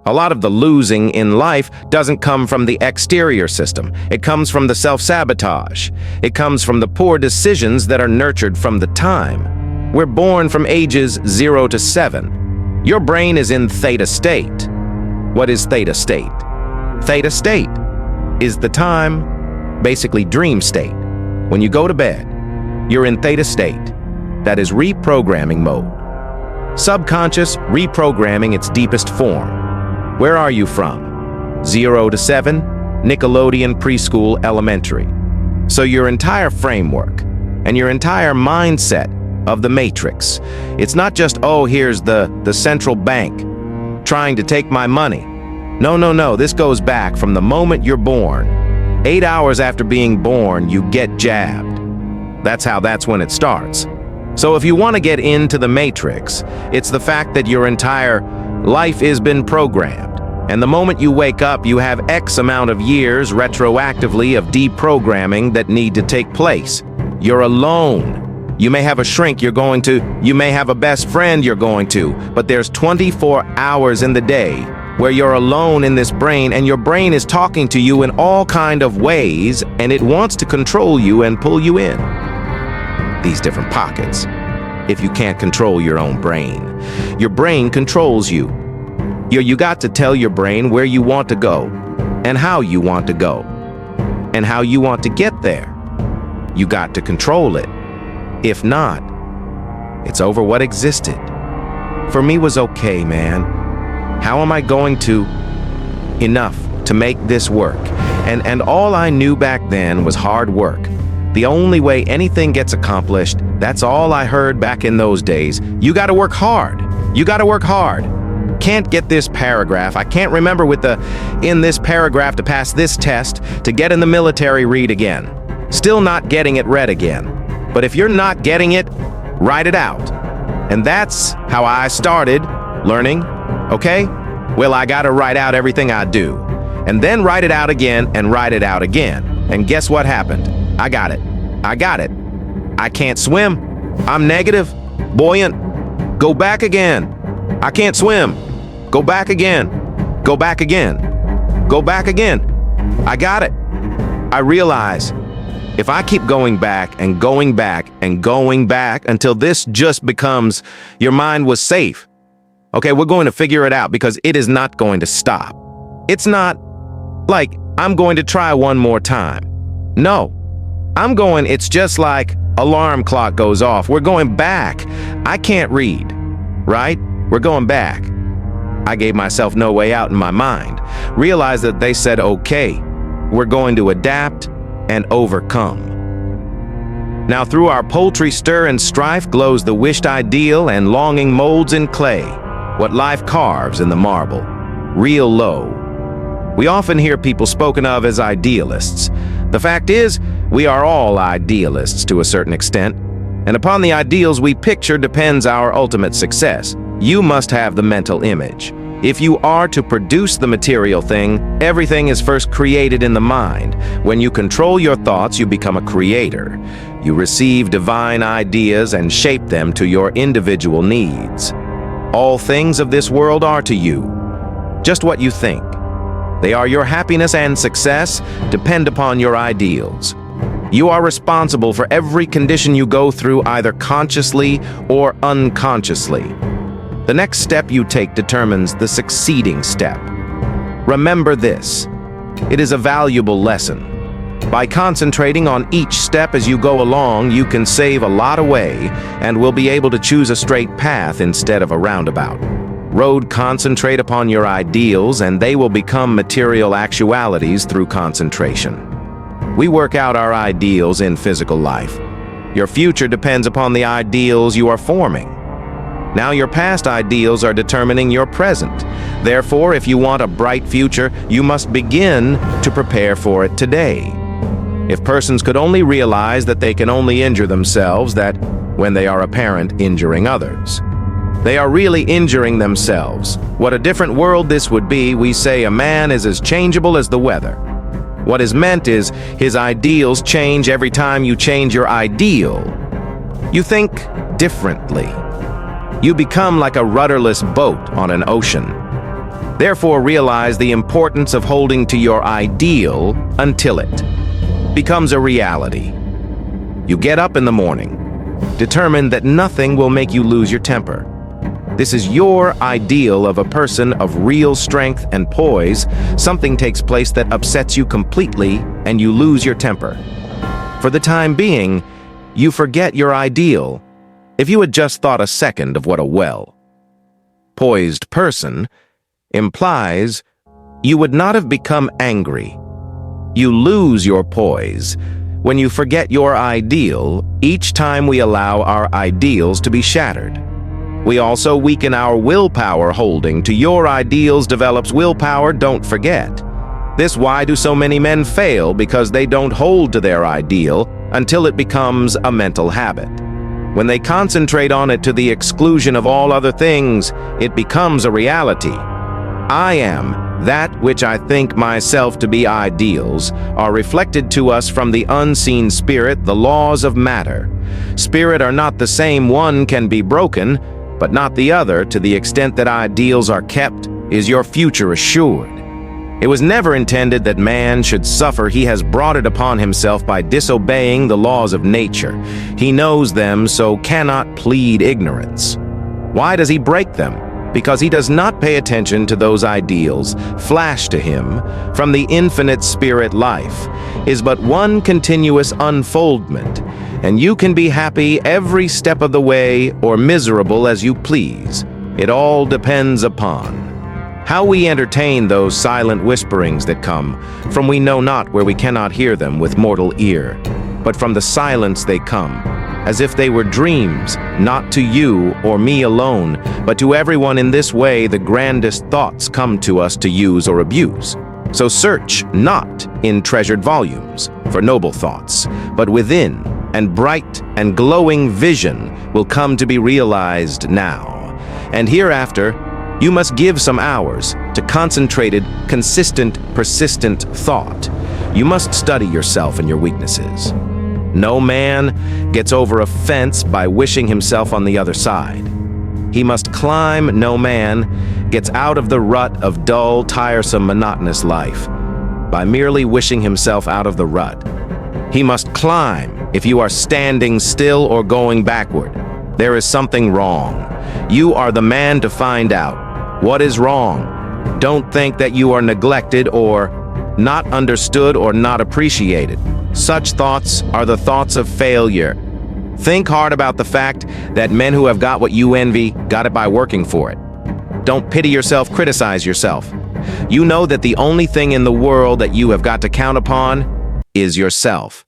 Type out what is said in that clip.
A lot of the losing in life doesn't come from the exterior system. It comes from the self-sabotage. It comes from the poor decisions that are nurtured from the time. We're born from ages 0 to 7. Your brain is in theta state. What is theta state? Theta state is the time, basically dream state. When you go to bed, you're in theta state. That is reprogramming mode. Subconscious reprogramming its deepest form. Where are you from? 0 to 7, Nickelodeon, preschool, elementary. So your entire framework and your entire mindset of the matrix, it's not just, oh, here's the central bank trying to take my money. No, this goes back from the moment you're born. 8 hours after being born, you get jabbed. That's when it starts. So if you want to get into the matrix, it's the fact that your entire life has been programmed. And the moment you wake up, you have X amount of years retroactively of deprogramming that need to take place. You're alone. You may have a shrink you're going to, you may have a best friend you're going to, but there's 24 hours in the day where you're alone in this brain, and your brain is talking to you in all kind of ways, and it wants to control you and pull you in these different pockets. If you can't control your own brain, your brain controls you. You got to tell your brain where you want to go, and how you want to go, and how you want to get there. You got to control it. If not, it's over what existed. For me was okay, man. How am I going to enough to make this work? And all I knew back then was hard work. The only way anything gets accomplished, that's all I heard back in those days. You got to work hard. You got to work hard. Can't get this paragraph. I can't remember in this paragraph to pass this test, to get in the military, read again. Still not getting it read again. But if you're not getting it, write it out. And that's how I started learning, okay? Well, I gotta write out everything I do. And then write it out again and write it out again. And guess what happened? I got it. I can't swim. I'm negative, buoyant. Go back again. I can't swim. Go back again. Go back again. Go back again. I got it. I realize if I keep going back and going back and going back until this just becomes your mind was safe. Okay, we're going to figure it out because it is not going to stop. It's not like I'm going to try one more time. No, it's just like alarm clock goes off. We're going back. I can't read, right? We're going back. I gave myself no way out in my mind. Realized that they said, okay, we're going to adapt and overcome. Now through our poultry stir and strife glows the wished ideal, and longing molds in clay what life carves in the marble, real low. We often hear people spoken of as idealists. The fact is, we are all idealists to a certain extent, and upon the ideals we picture depends our ultimate success. You must have the mental image. If you are to produce the material thing, everything is first created in the mind. When you control your thoughts, you become a creator. You receive divine ideas and shape them to your individual needs. All things of this world are to you just what you think. They are your happiness and success depend upon your ideals. You are responsible for every condition you go through, either consciously or unconsciously. The next step you take determines the succeeding step. Remember this. It is a valuable lesson. By concentrating on each step as you go along, you can save a lot away and will be able to choose a straight path instead of a roundabout. Concentrate upon your ideals, and they will become material actualities through concentration. We work out our ideals in physical life. Your future depends upon the ideals you are forming. Now your past ideals are determining your present. Therefore, if you want a bright future, you must begin to prepare for it today. If persons could only realize that they can only injure themselves, that when they are apparent injuring others, they are really injuring themselves. What a different world this would be. We say a man is as changeable as the weather. What is meant is his ideals change every time you change your ideal. You think differently. You become like a rudderless boat on an ocean. Therefore, realize the importance of holding to your ideal until it becomes a reality. You get up in the morning, determined that nothing will make you lose your temper. This is your ideal of a person of real strength and poise. Something takes place that upsets you completely and you lose your temper. For the time being, you forget your ideal. If you had just thought a second of what a well-poised person implies, you would not have become angry. You lose your poise when you forget your ideal each time we allow our ideals to be shattered. We also weaken our willpower. Holding to your ideals develops willpower. Don't forget. This why do so many men fail? Because they don't hold to their ideal until it becomes a mental habit. When they concentrate on it to the exclusion of all other things, it becomes a reality. I am that which I think myself to be. Ideals are reflected to us from the unseen spirit, the laws of matter. Spirit are not the same. One can be broken, but not the other. To the extent that ideals are kept, is your future assured. It was never intended that man should suffer. He has brought it upon himself by disobeying the laws of nature. He knows them, so cannot plead ignorance. Why does he break them? Because he does not pay attention to those ideals. Flash to him from the infinite spirit. Life is but one continuous unfoldment, and you can be happy every step of the way or miserable as you please. It all depends upon how we entertain those silent whisperings that come from we know not where. We cannot hear them with mortal ear, but from the silence they come, as if they were dreams, not to you or me alone, but to everyone. In this way, the grandest thoughts come to us to use or abuse. So search not in treasured volumes for noble thoughts, but within, and bright and glowing vision will come to be realized now. And hereafter, you must give some hours to concentrated, consistent, persistent thought. You must study yourself and your weaknesses. No man gets over a fence by wishing himself on the other side. He must climb. No man gets out of the rut of dull, tiresome, monotonous life by merely wishing himself out of the rut. He must climb. If you are standing still or going backward, there is something wrong. You are the man to find out what is wrong. Don't think that you are neglected or not understood or not appreciated. Such thoughts are the thoughts of failure. Think hard about the fact that men who have got what you envy got it by working for it. Don't pity yourself, criticize yourself. You know that the only thing in the world that you have got to count upon is yourself.